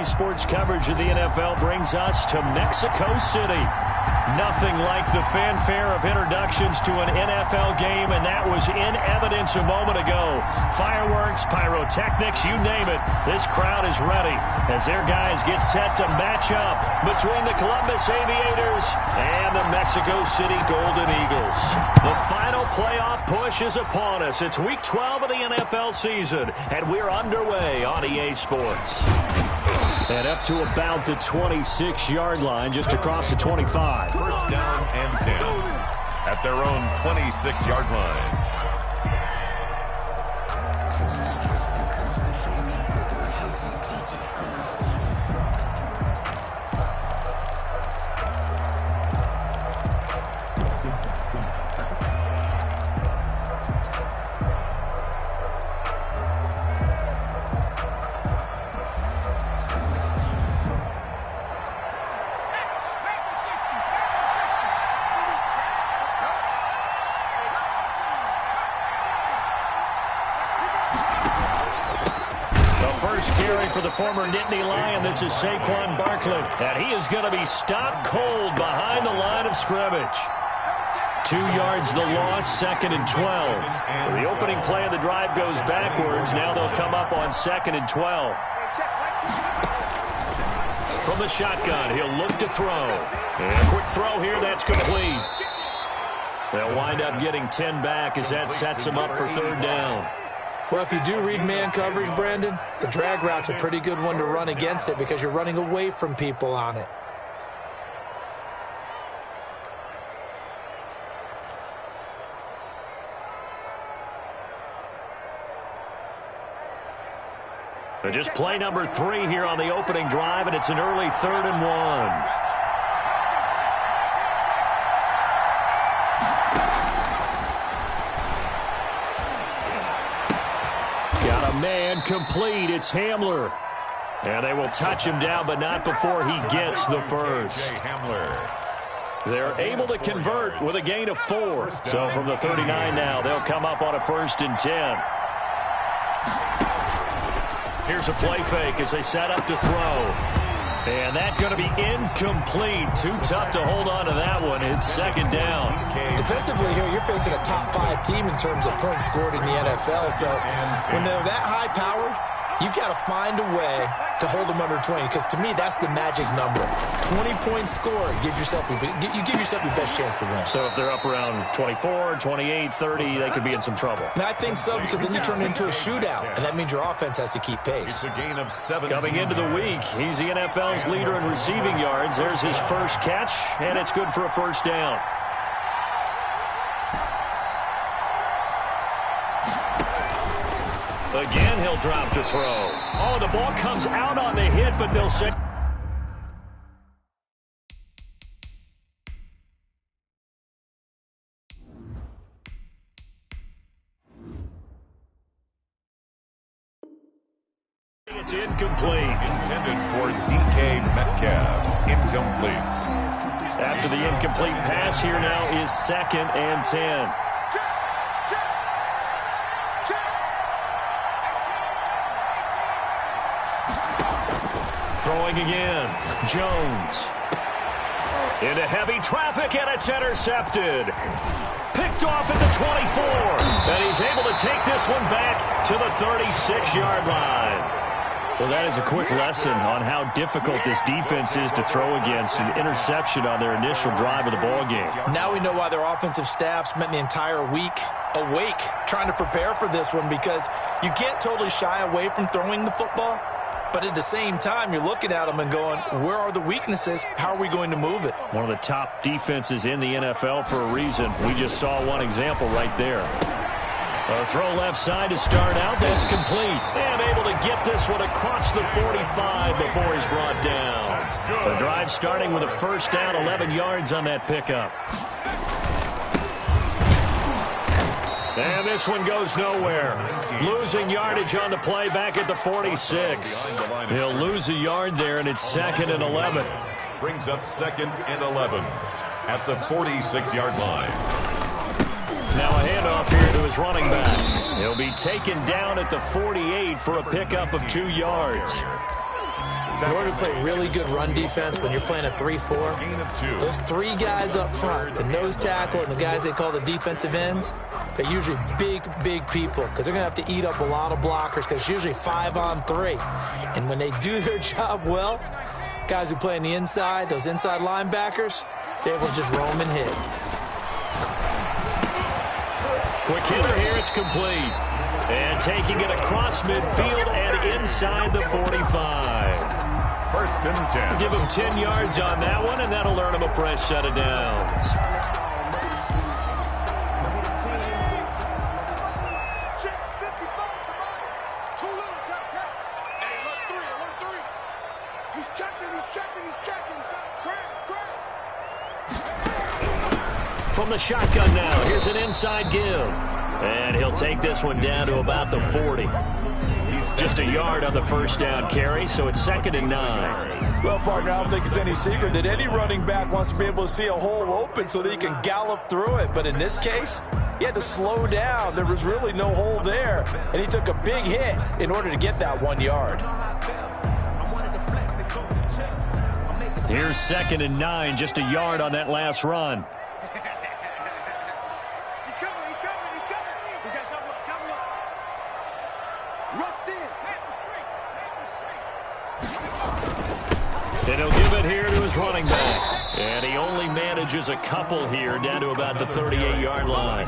Sports coverage of the NFL brings us to Mexico City. Nothing like the fanfare of introductions to an NFL game, and that was in evidence a moment ago. Fireworks, pyrotechnics, you name it. This crowd is ready as their guys get set to match up between the Columbus Aviators and the Mexico City Golden Eagles. The final playoff push is upon us. It's Week 12 of the NFL season, and we're underway on EA Sports. And up to about the 26-yard line, just across the 25. First down and 10 at their own 26-yard line. For the former Nittany Lion, this is Saquon Barkley, and he is going to be stopped cold behind the line of scrimmage. 2 yards the loss, 2nd and 12. So the opening play of the drive goes backwards. Now they'll come up on 2nd and 12. From the shotgun, he'll look to throw. And a quick throw here, that's complete. They'll wind up getting 10 back as that sets them up for 3rd down. Well, if you do read man coverage, Brandon, the drag route's a pretty good one to run against it because you're running away from people on it. But just play number 3 here on the opening drive, and it's an early 3rd and 1. Man complete. It's Hamler. And they will touch him down, but not before he gets the first. They're able to convert with a gain of 4. So from the 39 now, they'll come up on a 1st and 10. Here's a play fake as they set up to throw. And that's going to be incomplete. Too tough to hold on to that one. It's 2nd down. Defensively here, you're facing a top 5 team in terms of points scored in the NFL. So when they're that high-powered, you've got to find a way to hold them under 20. Because to me, that's the magic number. 20 points scored, you give yourself your best chance to win. So if they're up around 24, 28, 30, they could be in some trouble. And I think so, because then you turn it into a shootout, and that means your offense has to keep pace. It's a gain of 7. Coming into the week, he's the NFL's leader in receiving yards. There's his first catch, and it's good for a 1st down. Again, he'll drop to throw. Oh, the ball comes out on the hit, but they'll say... It's incomplete. Intended for DK Metcalf. Incomplete. After the incomplete pass, here now is 2nd and 10. Throwing again. Jones. Into heavy traffic, and it's intercepted. Picked off at the 24. And he's able to take this one back to the 36-yard line. Well, that is a quick lesson on how difficult this defense is to throw against. An interception on their initial drive of the ballgame. Now we know why their offensive staff spent the entire week awake trying to prepare for this one, because you can't totally shy away from throwing the football. But at the same time, you're looking at them and going, where are the weaknesses? How are we going to move it? One of the top defenses in the NFL for a reason. We just saw one example right there. A throw left side to start out. That's complete. And able to get this one across the 45 before he's brought down. The drive starting with a 1st down, 11 yards on that pickup. And this one goes nowhere. Losing yardage on the play back at the 46. He'll lose a yard there, and it's 2nd and 11. Brings up 2nd and 11 at the 46-yard line. Now a handoff here to his running back. He'll be taken down at the 48 for a pickup of 2 yards. In order to play really good run defense when you're playing a 3-4, those three guys up front, the nose tackle and the guys they call the defensive ends, they're usually big people because they're going to have to eat up a lot of blockers because it's usually 5-on-3. And when they do their job well, guys who play on the inside, those inside linebackers, they will just roam and hit. Quick hitter here, it's complete. And taking it across midfield and inside the 45. First and 10. Give him 10 yards on that one, and that'll earn him a fresh set of downs. From the shotgun now, here's an inside give. And he'll take this one down to about the 40. Just a yard on the first down carry, so it's 2nd and 9. Well, partner, I don't think it's any secret that any running back wants to be able to see a hole open so that he can gallop through it. But in this case, he had to slow down. There was really no hole there, and he took a big hit in order to get that 1 yard. Here's 2nd and 9, just a yard on that last run. And he'll give it here to his running back. And he only manages a couple here down to about the 38-yard line.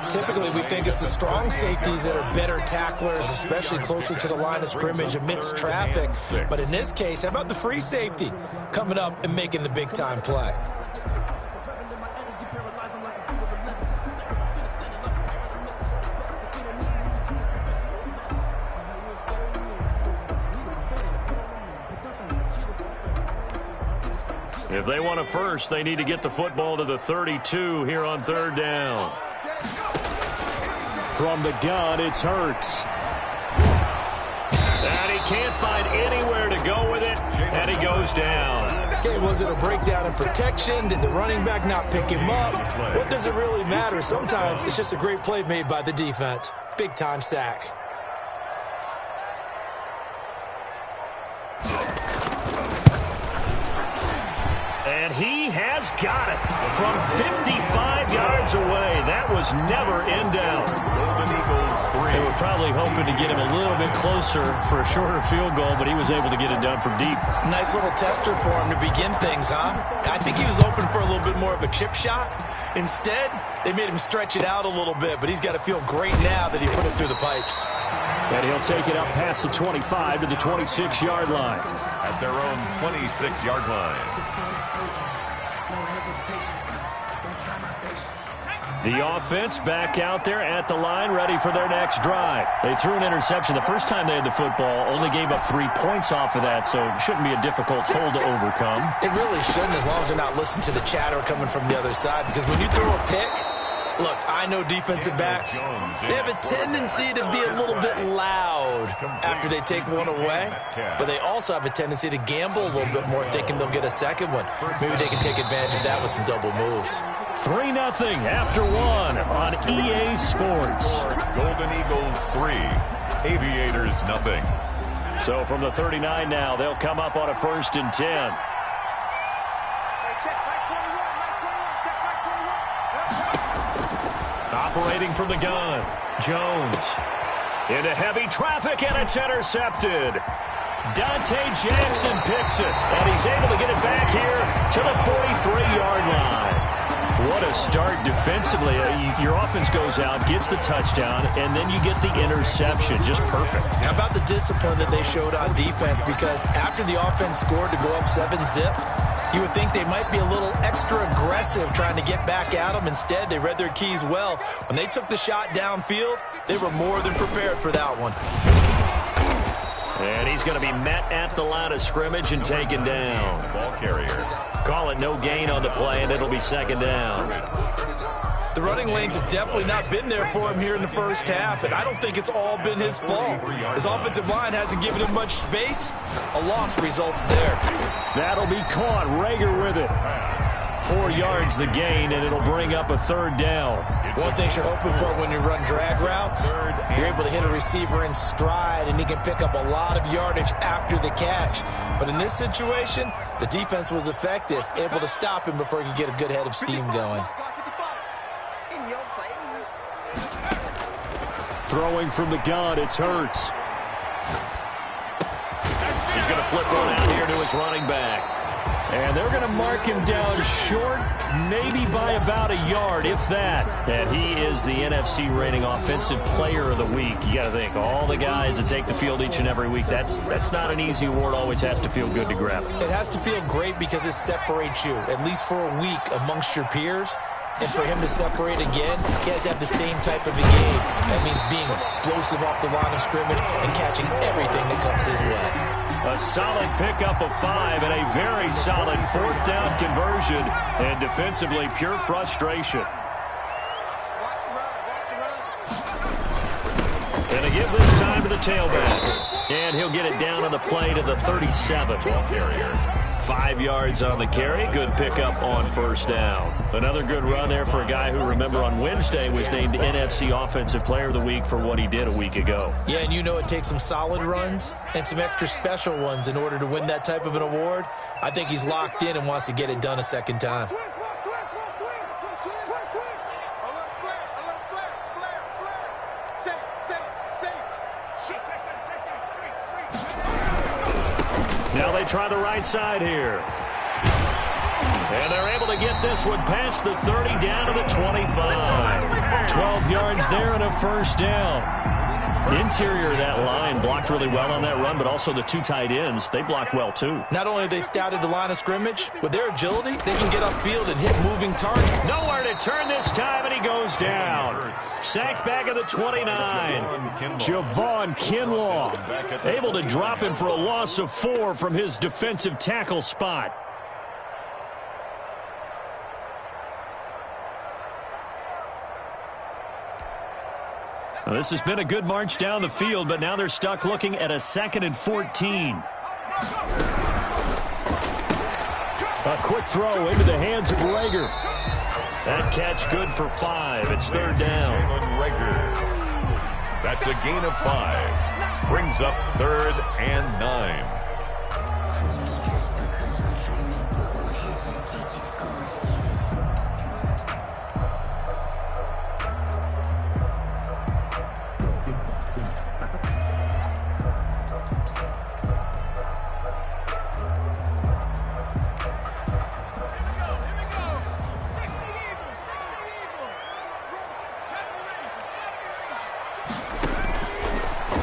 Typically, we think it's the strong safeties that are better tacklers, especially closer to the line of scrimmage amidst traffic. But in this case, how about the free safety coming up and making the big-time play? If they want a first, they need to get the football to the 32 here on 3rd down. From the gun, it's Hurts. And he can't find anywhere to go with it, and he goes down. Okay, was it a breakdown in protection? Did the running back not pick him up? What does it really matter? Sometimes it's just a great play made by the defense. Big-time sack. And he has got it from 55 yards away. That was never in doubt. Golden Eagles 3. They were probably hoping to get him a little bit closer for a shorter field goal, but he was able to get it done from deep. Nice little tester for him to begin things, huh? I think he was open for a little bit more of a chip shot. Instead, they made him stretch it out a little bit, but he's got to feel great now that he put it through the pipes. And he'll take it up past the 25 to the 26-yard line. At their own 26-yard line. The offense back out there at the line, ready for their next drive. They threw an interception the first time they had the football, only gave up 3 points off of that, so it shouldn't be a difficult hole to overcome. It really shouldn't, as long as they're not listening to the chatter coming from the other side, because when you throw a pick, look, I know defensive backs, they have a tendency to be a little bit loud after they take one away, but they also have a tendency to gamble a little bit more, thinking they'll get a second one. Maybe they can take advantage of that with some double moves. 3-0 after 1 on EA Sports. Golden Eagles 3, Aviators 0. So from the 39 now, they'll come up on a 1st and 10. Operating from the gun, Jones. Into heavy traffic, and it's intercepted. Dante Jackson picks it, and he's able to get it back here to the 43-yard line. What a start defensively. Your offense goes out, gets the touchdown, and then you get the interception. Just perfect. How about the discipline that they showed on defense? Because after the offense scored to go up 7-zip, you would think they might be a little extra aggressive trying to get back at them. Instead, they read their keys well. When they took the shot downfield, they were more than prepared for that one. And he's going to be met at the line of scrimmage and taken down. Ball carrier. Call it no gain on the play, and it'll be 2nd down. The running lanes have definitely not been there for him here in the first half, and I don't think it's all been his fault. His offensive line hasn't given him much space. A loss results there. That'll be caught. Rager with it. 4 yards the gain, and it'll bring up a 3rd down. One thing you're hoping for when you run drag routes, you're able to hit a receiver in stride, and he can pick up a lot of yardage after the catch. But in this situation, the defense was effective, able to stop him before he could get a good head of steam going. In your face. Throwing from the gun, it's Hurts. He's going to flip one out here to his running back. And they're going to mark him down short, maybe by about a yard, if that. And he is the NFC reigning offensive player of the week. You got to think, all the guys that take the field each and every week, that's not an easy award. Always has to feel good to grab. It has to feel great because it separates you, at least for a week, amongst your peers. And for him to separate again, he has to have the same type of a game. That means being explosive off the line of scrimmage and catching everything that comes his way. A solid pickup of 5 and a very solid 4th down conversion, and defensively pure frustration. And they give this time to the tailback. And he'll get it down on the play to the 37. 5 yards on the carry. Good pickup on 1st down. Another good run there for a guy who, remember, on Wednesday was named NFC Offensive Player of the Week for what he did a week ago. Yeah, and you know it takes some solid runs and some extra special ones in order to win that type of an award. I think he's locked in and wants to get it done a second time. Now they try the right side here. And they're able to get this one past the 30 down to the 25. 12 yards there and a 1st down. Interior of that line blocked really well on that run, but also the 2 tight ends, they blocked well too. Not only have they scouted the line of scrimmage, with their agility, they can get upfield and hit moving targets. Nowhere to turn this time, and he goes down. Sacked back at the 29. Javon Kinlaw able to drop him for a loss of 4 from his defensive tackle spot. Well, this has been a good march down the field, but now they're stuck looking at a 2nd and 14. A quick throw into the hands of Rager. That catch good for 5. It's 3rd down. That's a gain of 5. Brings up 3rd and 9.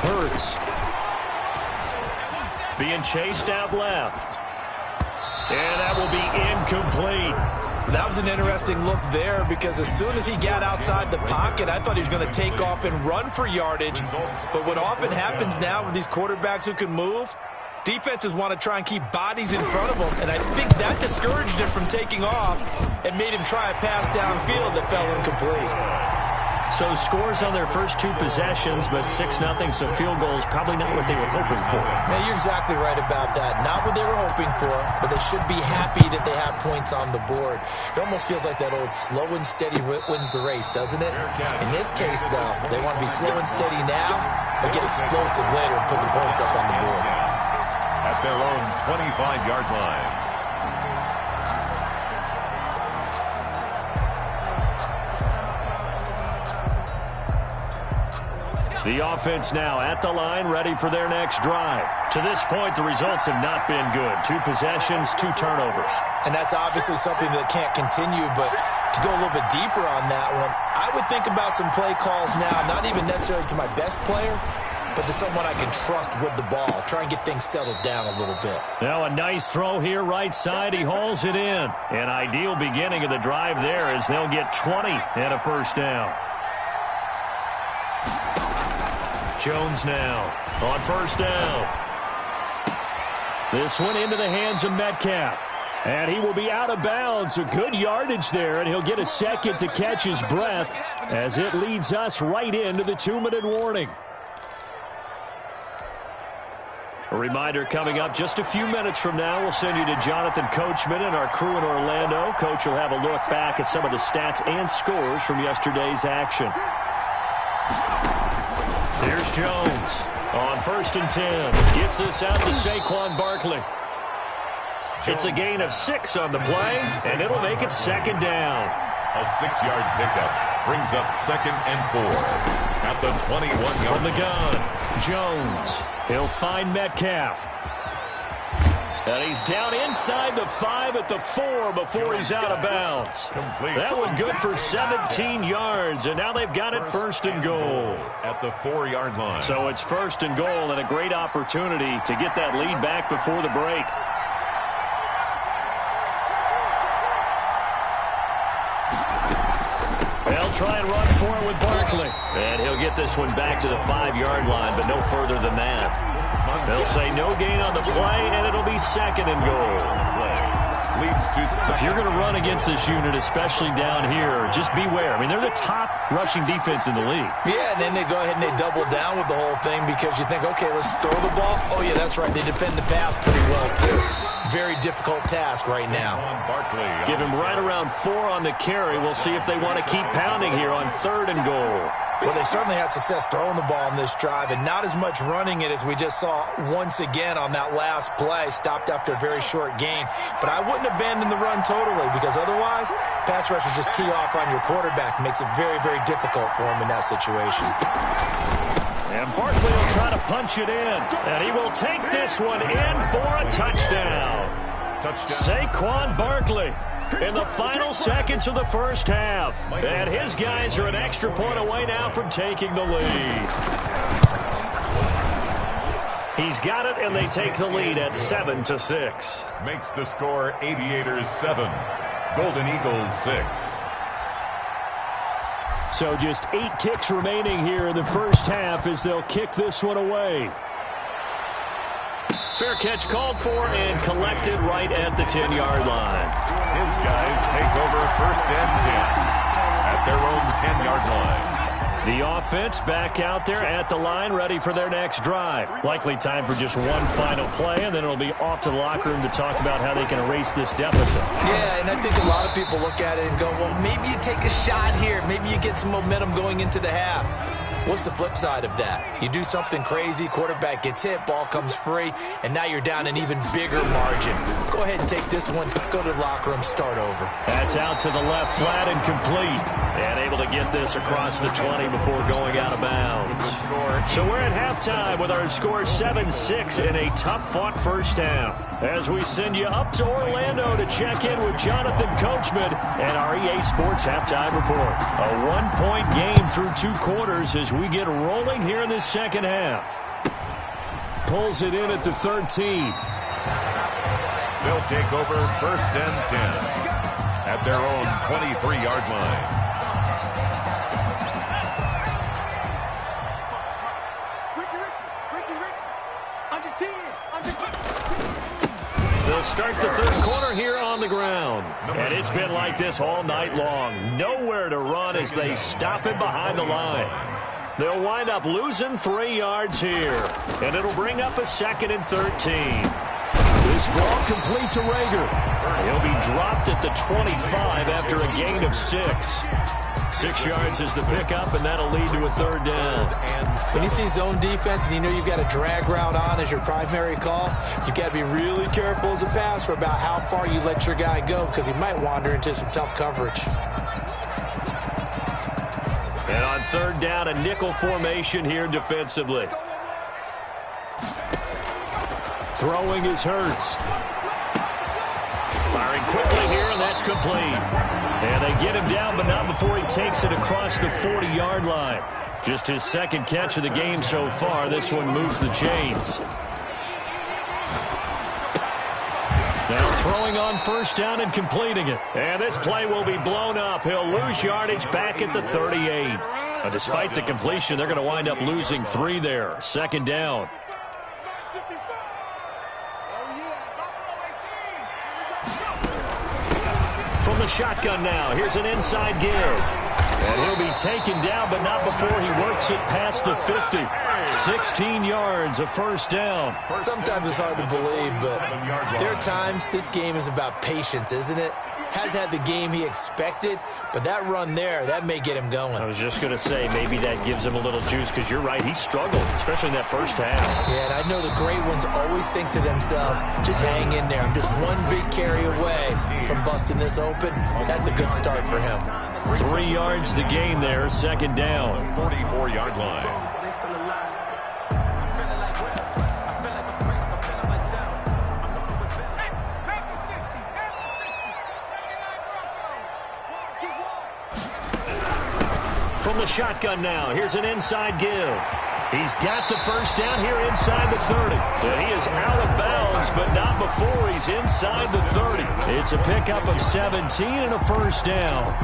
Hurts being chased out left. And that will be incomplete. That was an interesting look there because as soon as he got outside the pocket, I thought he was going to take off and run for yardage. But what often happens now with these quarterbacks who can move, defenses want to try and keep bodies in front of them. And I think that discouraged him from taking off and made him try a pass downfield that fell incomplete. So scores on their first 2 possessions, but 6-0, so field goal is probably not what they were hoping for. Now, you're exactly right about that. Not what they were hoping for, but they should be happy that they have points on the board. It almost feels like that old slow and steady wins the race, doesn't it? In this case, though, they want to be slow and steady now, but get explosive later and put the points up on the board. At their own 25-yard line. The offense now at the line, ready for their next drive. To this point, the results have not been good. 2 possessions, 2 turnovers. And that's obviously something that can't continue, but to go a little bit deeper on that one, I would think about some play calls now, not even necessarily to my best player, but to someone I can trust with the ball. Try and get things settled down a little bit. Now a nice throw here right side. He hauls it in. An ideal beginning of the drive there as they'll get 20 and a 1st down. Jones now on 1st down. This one into the hands of Metcalf. And he will be out of bounds. A good yardage there, and he'll get a second to catch his breath as it leads us right into the 2-minute warning. A reminder coming up just a few minutes from now, we'll send you to Jonathan Coachman and our crew in Orlando. Coach will have a look back at some of the stats and scores from yesterday's action. Here's Jones on 1st and 10. Gets this out to Saquon Barkley. It's a gain of 6 on the play, and it'll make it 2nd down. A 6-yard pickup brings up 2nd and 4 at the 21-yard from the gun. Jones. He'll find Metcalf. And he's down inside the 5 at the 4 before he's out of bounds. That one good for 17 yards, and now they've got it 1st and goal. At the 4-yard line. So it's 1st and goal, and a great opportunity to get that lead back before the break. They'll try and run for it with Barkley. And he'll get this one back to the 5-yard line, but no further than that. They'll say no gain on the play, and it'll be 2nd and goal. If you're going to run against this unit, especially down here, just beware. I mean, they're the top rushing defense in the league. Yeah, and then they go ahead and they double down with the whole thing because you think, okay, let's throw the ball. Oh, yeah, that's right. They defend the pass pretty well, too. Very difficult task right now. Give him right around 4 on the carry. We'll see if they want to keep pounding here on 3rd and goal. Well, they certainly had success throwing the ball on this drive and not as much running it as we just saw once again on that last play. Stopped after a very short gain. But I wouldn't abandon the run totally because otherwise, pass rushers just tee off on your quarterback. Makes it very, very difficult for him in that situation. And Barkley will try to punch it in. And he will take this one in for a touchdown. Saquon Barkley in the final seconds of the first half. And his guys are an extra point away now from taking the lead. He's got it, and they take the lead at 7-6. Makes the score Aviators 7, Golden Eagles 6. So just 8 ticks remaining here in the first half as they'll kick this one away. Fair catch called for and collected right at the 10-yard line. His guys take over 1st and 10 at their own 10-yard line. The offense back out there at the line, ready for their next drive. Likely time for just one final play, and then it'll be off to the locker room to talk about how they can erase this deficit. Yeah, and I think a lot of people look at it and go, well, maybe you take a shot here. Maybe you get some momentum going into the half. What's the flip side of that? You do something crazy, quarterback gets hit, ball comes free, and now you're down an even bigger margin. Go ahead and take this one, go to the locker room, start over. That's out to the left, flat and complete. And able to get this across the 20 before going out of bounds. So we're at halftime with our score 7-6 in a tough-fought first half. As we send you up to Orlando to check in with Jonathan Coachman and our EA Sports Halftime Report. A 1-point game through 2 quarters as we get rolling here in this second half. Pulls it in at the 13. They'll take over 1st and 10 at their own 23-yard line. They'll start the 3rd quarter here on the ground. And it's been like this all night long. Nowhere to run as they stop him behind the line. They'll wind up losing 3 yards here. And it'll bring up a 2nd and 13. This ball complete to Rager. He'll be dropped at the 25 after a gain of 6. 6 yards is the pickup, and that'll lead to a 3rd down. When you see zone defense and you know you've got a drag route on as your primary call, you've got to be really careful as a passer about how far you let your guy go because he might wander into some tough coverage. And on 3rd down, a nickel formation here defensively. Throwing is Hurts. Firing quickly here, and that's complete. And they get him down, but not before he takes it across the 40-yard line. Just his 2nd catch of the game so far. This one moves the chains. Now throwing on 1st down and completing it. And this play will be blown up. He'll lose yardage back at the 38. Despite the completion, they're going to wind up losing 3 there. 2nd down. From the shotgun now, here's an inside give. And he'll be taken down, but not before he works it past the 50. 16 yards, a first down. Sometimes it's hard to believe, but there are times this game is about patience, isn't it? Has had the game he expected, but that run there, that may get him going. I was just going to say, maybe that gives him a little juice, because you're right, he struggled, especially in that first half. Yeah, and I know the great ones always think to themselves, just hang in there. I'm just one big carry away from busting this open. That's a good start for him. 3 yards the gain there, second down. 44-yard line. From the shotgun now, here's an inside give. He's got the first down here inside the 30. And he is out of bounds, but not before he's inside the 30. It's a pickup of 17 and a first down.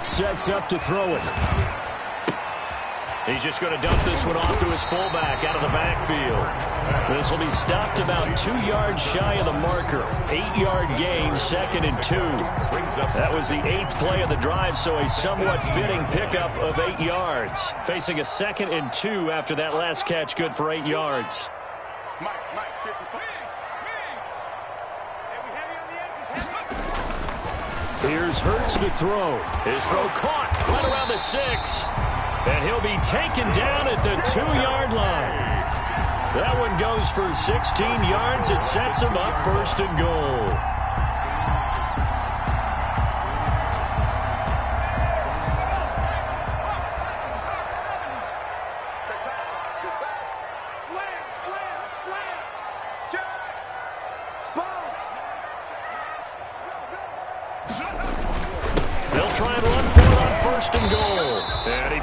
Sets up to throw it. He's just going to dump this one off to his fullback out of the backfield. This will be stopped about 2 yards shy of the marker. 8-yard gain, 2nd and 2. That was the 8th play of the drive, so a somewhat fitting pickup of 8 yards. Facing a 2nd and 2 after that last catch, good for 8 yards. Here's Hurts to throw. His throw caught right around the 6. And he'll be taken down at the 2-yard line. That one goes for 16 yards. It sets him up 1st and goal.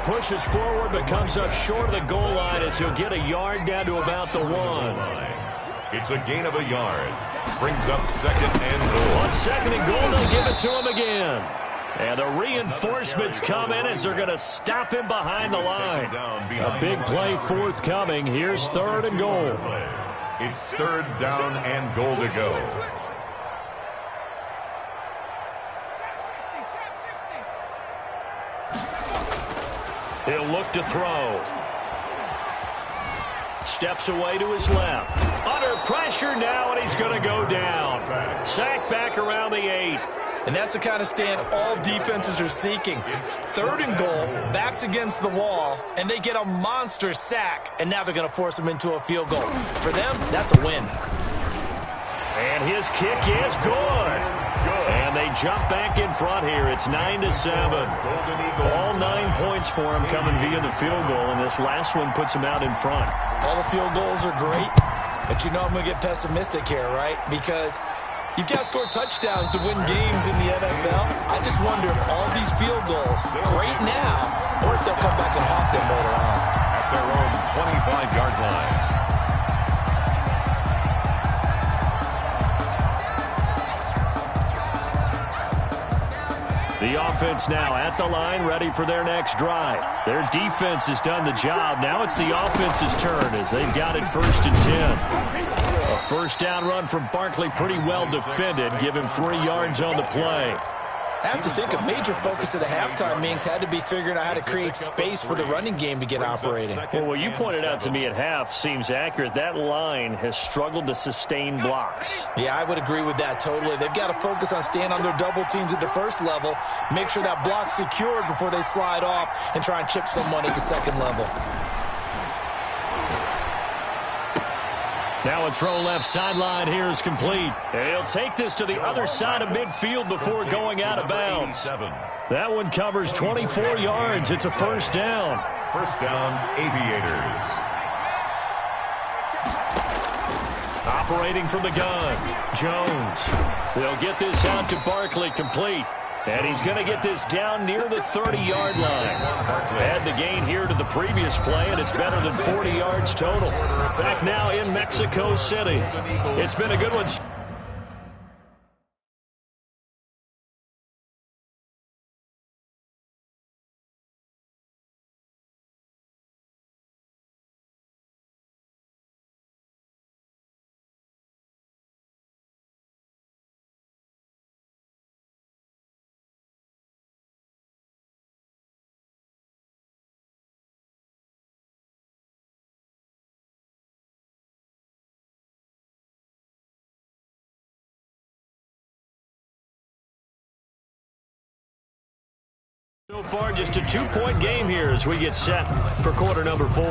Pushes forward but comes up short of the goal line as he'll get a yard down to about the 1. It's a gain of a yard. Brings up 2nd and goal. On 2nd and goal, they'll give it to him again. And the reinforcements come in as they're going to stop him behind the line. A big play forthcoming. Here's 3rd and goal. It's 3rd down and goal to go. He'll look to throw. Steps away to his left. Under pressure now, and he's going to go down. Sacked back around the 8. And that's the kind of stand all defenses are seeking. 3rd and goal, backs against the wall, and they get a monster sack, and now they're going to force him into a field goal. For them, that's a win. And his kick is good. And they jump back in front here. It's 9-7. All 9 points for him coming via the field goal, and this last one puts him out in front. All the field goals are great, but you know I'm going to get pessimistic here, right? Because you've got to score touchdowns to win games in the NFL. I just wonder if all these field goals, great now, or if they'll come back and haunt them later on. At their own 25-yard line. The offense now at the line, ready for their next drive. Their defense has done the job. Now it's the offense's turn as they've got it 1st and 10. A first down run from Barkley, pretty well defended. Give him 3 yards on the play. I have to think a major focus of the halftime meetings had to be figuring out how to create space for the running game to get operating. Well, what you pointed out to me at half seems accurate. That line has struggled to sustain blocks. Yeah, I would agree with that totally. They've got to focus on staying on their double teams at the first level, make sure that block's secured before they slide off and try and chip someone at the second level. Now a throw left sideline here is complete. And he'll take this to the other side of midfield before going out of bounds. That one covers 24 yards. It's a first down. First down, Aviators. Operating from the gun, Jones. They'll get this out to Barkley, complete. And he's going to get this down near the 30-yard line. Add the gain here to the previous play, and it's better than 40 yards total. Back now in Mexico City. It's been a good one. So far, just a 2-point game here as we get set for quarter number 4.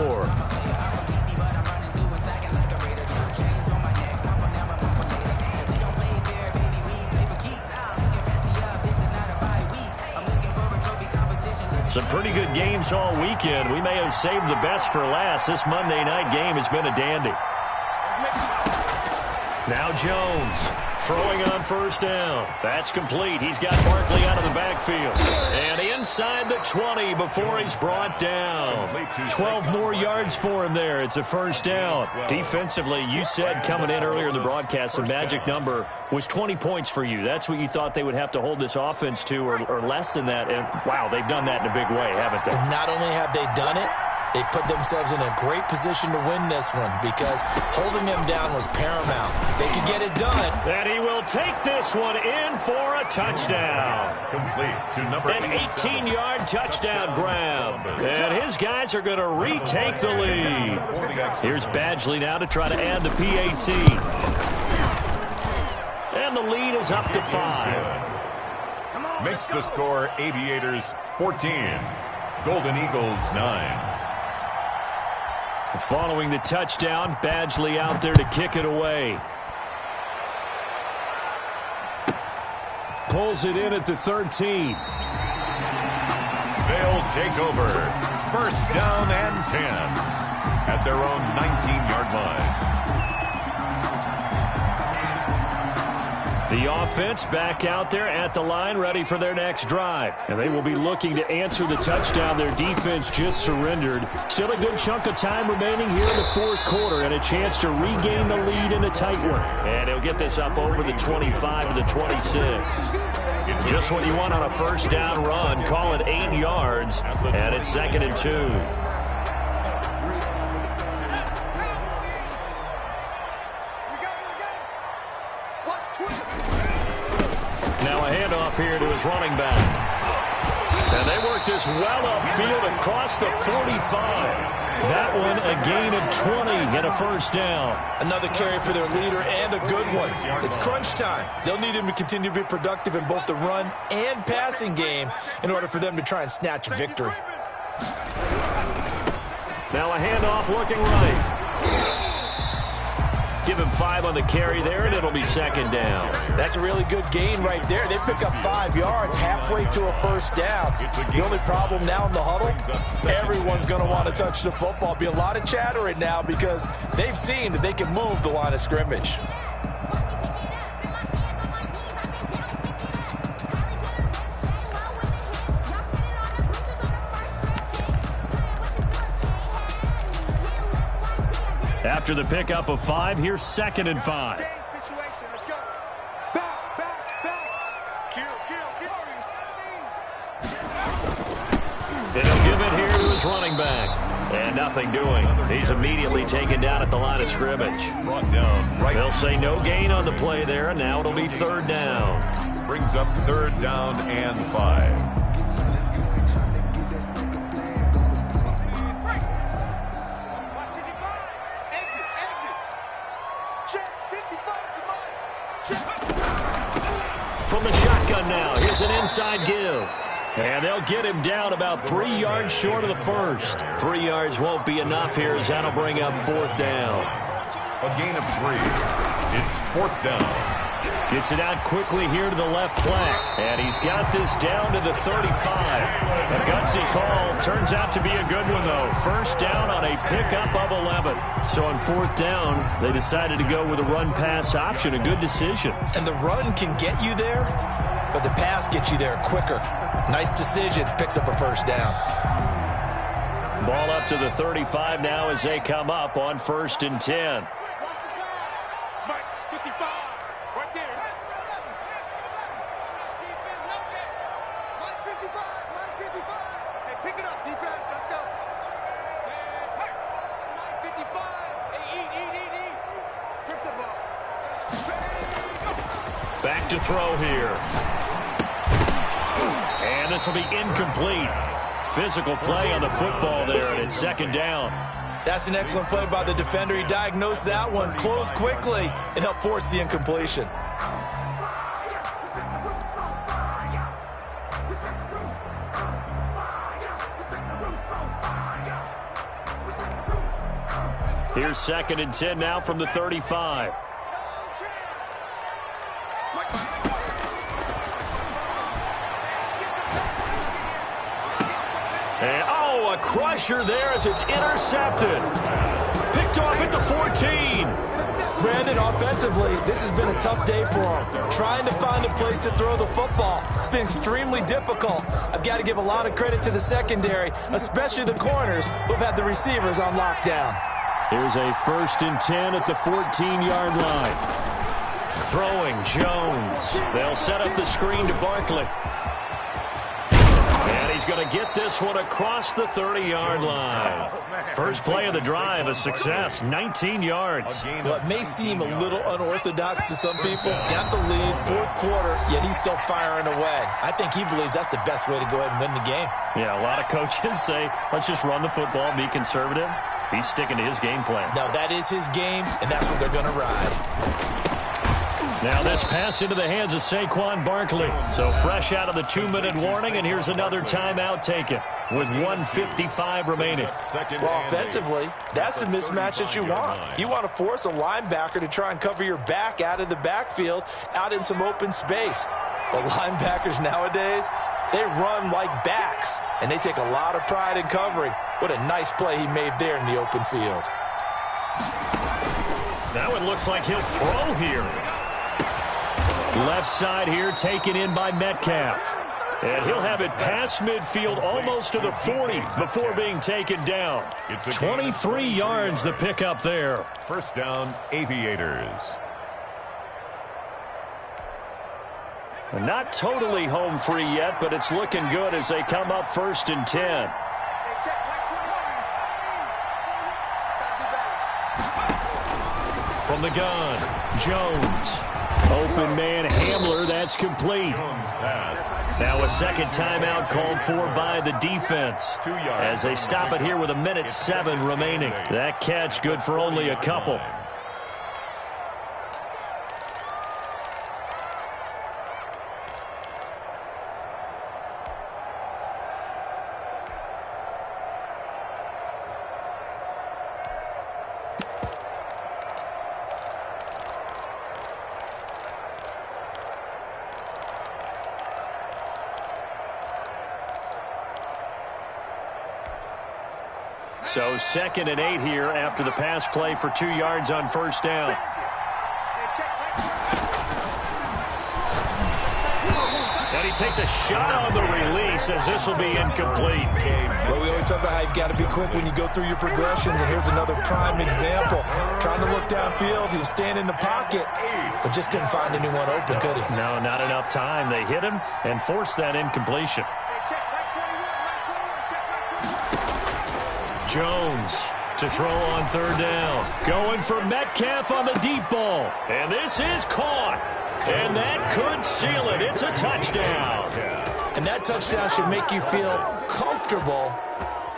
Some pretty good games all weekend. We may have saved the best for last. This Monday night game has been a dandy. Now Jones. Throwing on first down. That's complete. He's got Barkley out of the backfield. And inside the 20 before he's brought down. 12 more yards for him there. It's a first down. Defensively, you said coming in earlier in the broadcast, the magic number was 20 points for you. That's what you thought they would have to hold this offense to or less than that. And, wow, they've done that in a big way, haven't they? Not only have they done it, they put themselves in a great position to win this one because holding them down was paramount. If they could get it done. And he will take this one in for a touchdown. Complete to number An 18-yard touchdown grab. And his guys are going to retake the lead. Here's Badgley now to try to add the PAT. And the lead is up to 5. Makes the score Aviators 14. Golden Eagles 9. Following the touchdown, Badgley out there to kick it away. Pulls it in at the 13. They'll take over. First down and 10 at their own 19-yard line. The offense back out there at the line, ready for their next drive. And they will be looking to answer the touchdown their defense just surrendered. Still a good chunk of time remaining here in the fourth quarter and a chance to regain the lead in a tight one. And he'll get this up over the 25 to the 26. Just what you want on a first down run. Call it 8 yards, and it's 2nd and 2. Here to his running back. And they work this well upfield across the 45. That one a gain of 20 and a first down. Another carry for their leader and a good one. It's crunch time. They'll need him to continue to be productive in both the run and passing game in order for them to try and snatch a victory. Now a handoff looking right. Give him 5 on the carry there, and it'll be 2nd down. That's a really good gain right there. They pick up 5 yards halfway to a first down. The only problem now in the huddle, everyone's going to want to touch the football. Be a lot of chattering now because they've seen that they can move the line of scrimmage. After the pickup of 5, here's 2nd and 5. And he'll give it here to his running back. And nothing doing. He's immediately taken down at the line of scrimmage. Brought down right. They'll say no gain on the play there, and now it'll be 3rd down. Brings up 3rd down and 5. From the shotgun now, here's an inside give. And they'll get him down about 3 yards short of the first. 3 yards won't be enough here as that'll bring up 4th down. A gain of 3. It's 4th down. Gets it out quickly here to the left flank. And he's got this down to the 35. A gutsy call. Turns out to be a good one, though. First down on a pickup of 11. So on 4th down, they decided to go with a run-pass option. A good decision. And the run can get you there, but the pass gets you there quicker. Nice decision. Picks up a first down. Ball up to the 35 now as they come up on 1st and 10. Back to throw here. And this will be incomplete. Physical play on the football there, and it's 2nd down. That's an excellent play by the defender. He diagnosed that one, closed quickly, and helped force the incompletion. Here's 2nd and 10 now from the 35. And, oh, a crusher there as it's intercepted. Picked off at the 14. Brandon, offensively, this has been a tough day for him. Trying to find a place to throw the football. It's been extremely difficult. I've got to give a lot of credit to the secondary, especially the corners who've had the receivers on lockdown. Here's a 1st and 10 at the 14-yard line. Throwing, Jones. They'll set up the screen to Barkley. And he's going to get this one across the 30-yard line. First play of the drive, a success, 19 yards. Well, it may seem a little unorthodox to some people. Got the lead, 4th quarter, yet he's still firing away. I think he believes that's the best way to go ahead and win the game. Yeah, a lot of coaches say, let's just run the football, be conservative. He's sticking to his game plan. Now, that is his game, and that's what they're going to ride. Now this pass into the hands of Saquon Barkley. So fresh out of the 2-minute warning, and here's another timeout taken with 1:55 remaining. Well, offensively, that's the mismatch that you want. You want to force a linebacker to try and cover your back out of the backfield, out in some open space. But linebackers nowadays, they run like backs, and they take a lot of pride in covering. What a nice play he made there in the open field. Now it looks like he'll throw here. Left side here taken in by Metcalf. And he'll have it past midfield almost to the 40 before being taken down. 23 yards the pickup there. 1st down, Aviators. Not totally home free yet, but it's looking good as they come up 1st and 10. From the gun, Jones. Open man Hamler, that's complete. Now a 2nd timeout called for by the defense as they stop it here with 1:07 remaining. That catch good for only a couple. So 2nd and 8 here after the pass play for 2 yards on 1st down. And he takes a shot on the release as this will be incomplete. Well, we always talk about how you've got to be quick when you go through your progressions, and here's another prime example. Trying to look downfield, he was standing in the pocket, but just couldn't find anyone open, could he? No, not enough time. They hit him and forced that incompletion. Jones to throw on 3rd down. Going for Metcalf on the deep ball. And this is caught. And that could seal it. It's a touchdown. And that touchdown should make you feel comfortable.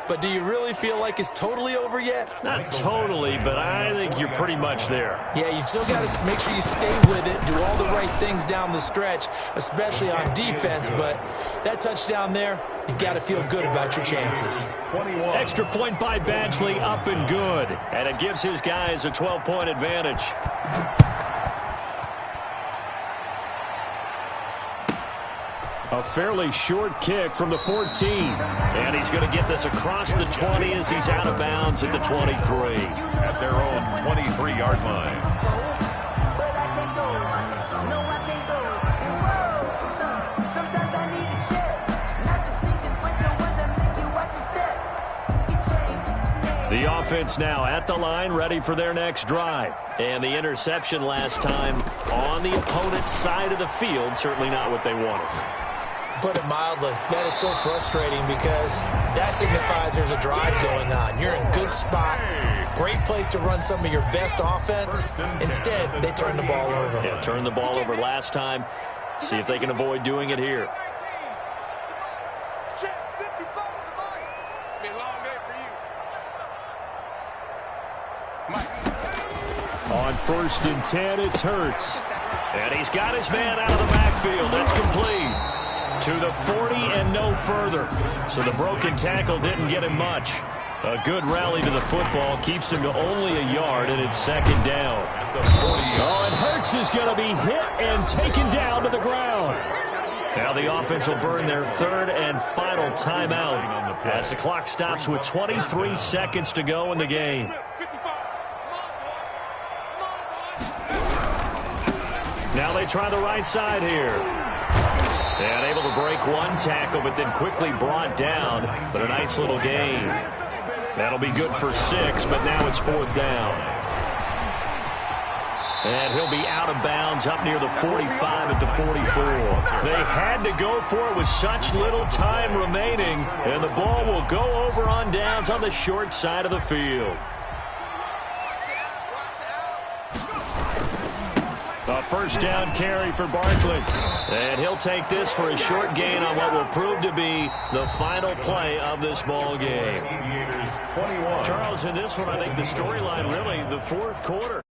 But do you really feel like it's totally over yet? Not totally, but I think you're pretty much there. Yeah, you've still got to make sure you stay with it, do all the right things down the stretch, especially on defense. But that touchdown there, you've got to feel good about your chances. Extra point by Badgley, up and good. And it gives his guys a 12-point advantage. A fairly short kick from the 14. And he's going to get this across the 20 as he's out of bounds at the 23. At their own 23-yard line. The offense now at the line, ready for their next drive. And the interception last time on the opponent's side of the field, certainly not what they wanted. Put it mildly, that is so frustrating because that signifies there's a drive going on. You're in a good spot, great place to run some of your best offense. Instead, they turn the ball over. Yeah, turned the ball over last time. See if they can avoid doing it here. On 1st and 10, it's Hurts. And he's got his man out of the backfield. That's complete. To the 40 and no further. So the broken tackle didn't get him much. A good rally to the football keeps him to only a yard, and it's 2nd down. Oh, and Hurts is going to be hit and taken down to the ground. Now the offense will burn their 3rd and final timeout as the clock stops with 23 seconds to go in the game. Now they try the right side here. And able to break one tackle, but then quickly brought down. But a nice little gain. That'll be good for 6, but now it's 4th down. And he'll be out of bounds up near the 45 at the 44. They had to go for it with such little time remaining. And the ball will go over on downs on the short side of the field. A 1st down carry for Barkley. And he'll take this for a short gain on what will prove to be the final play of this ball game. Charles, in this one, I think the storyline really, the 4th quarter.